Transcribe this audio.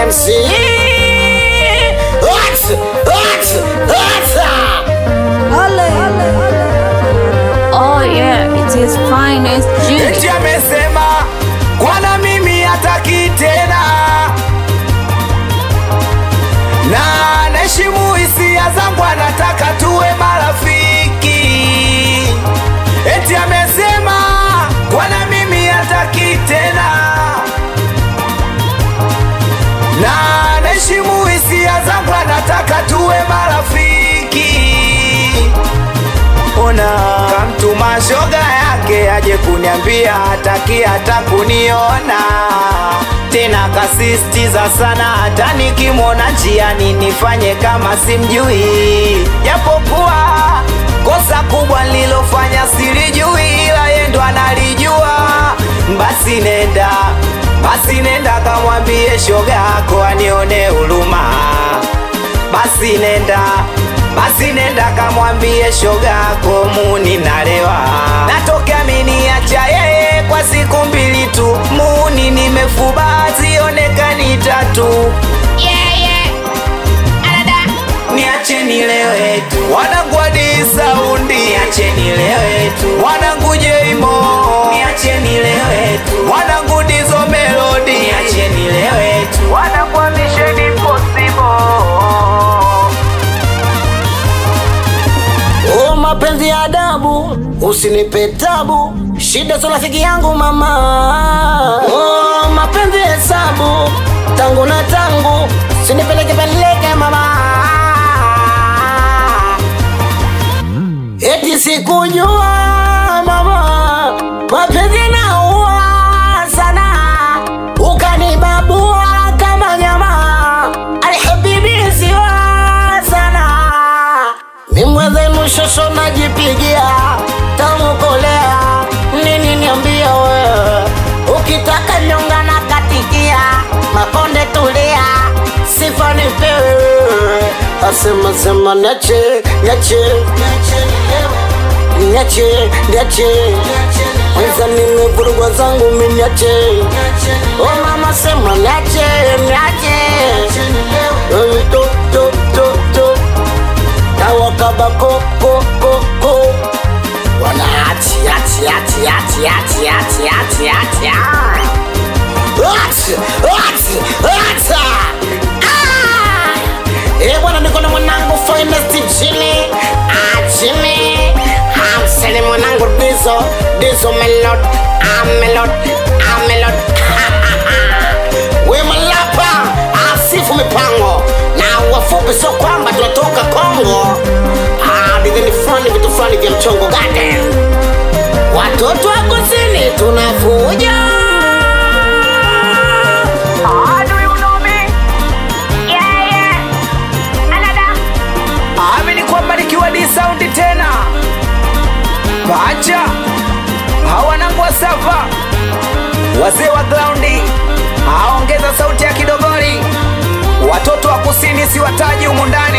MC. Oh yeah, it is finest G. Eti amesema kwana mimi hataki tena, na naheshimu hisia zangu, anataka tuwe marafiki. Eti amesema kwana mimi hataki tena, na naheshimu hisia zangu, anataka tuwe marafiki. Ona kamtuma shoga yake aje kuniambia hataki hata kuniona tena, kasisitiza sana hata nikimwona njiani nifanye kama simjui, japokuwa kosa kubwa nililofanya silijui, ila yeye ndo analijua. Basi nenda kamwambie shoga yako anione huruma. Basi nenda kamwambie shoga yako Muni nalewa, natokea ameniacha yeye kwa siku 2 tu. Muni nimefuba zionekani 3. Niache nilewe tu, wanangu hadi saundi. Niache nilewe tu, wanangu Jeimo. Niache nilewe tu, wanangu Dizo Melody. Niache nilewe tu, wanangu Mission Impossible. Oh, mapenzi ya adabu, usinipe tabu, shida so rafiki yangu mama. Oh, mapenzi ya hesabu, tangu na tangu, usinipeleke mama. Eti sikujua mama, mapenzi naua sana, ukanibabua kama nyama, alihabibi siwa sana. Mimwezenu shosho najipigia, tamukolea, nini niambia wewe, ukitaka nyonga na katikia, makonde tulia, sifa nipewe. Asema niache Mwenza nimevurugwa zangu miniache. Oh mama sema niache Tawaka bako wana ati bwana niko na mwanangu finest Jimmy. Amsele mwanangu Dizo Melody. We malapa asifu mipango na wafupi, so kwamba tunatoka Kongo. Dizeni frani vitu frani vya mchongo garden. Watoto wa kusini tunafuja. Saundi tena Pacha hawanangu wa Safa, wazee wa groundi, aongeza sauti ya kidogori. Watoto wa kusini siwataji humu ndani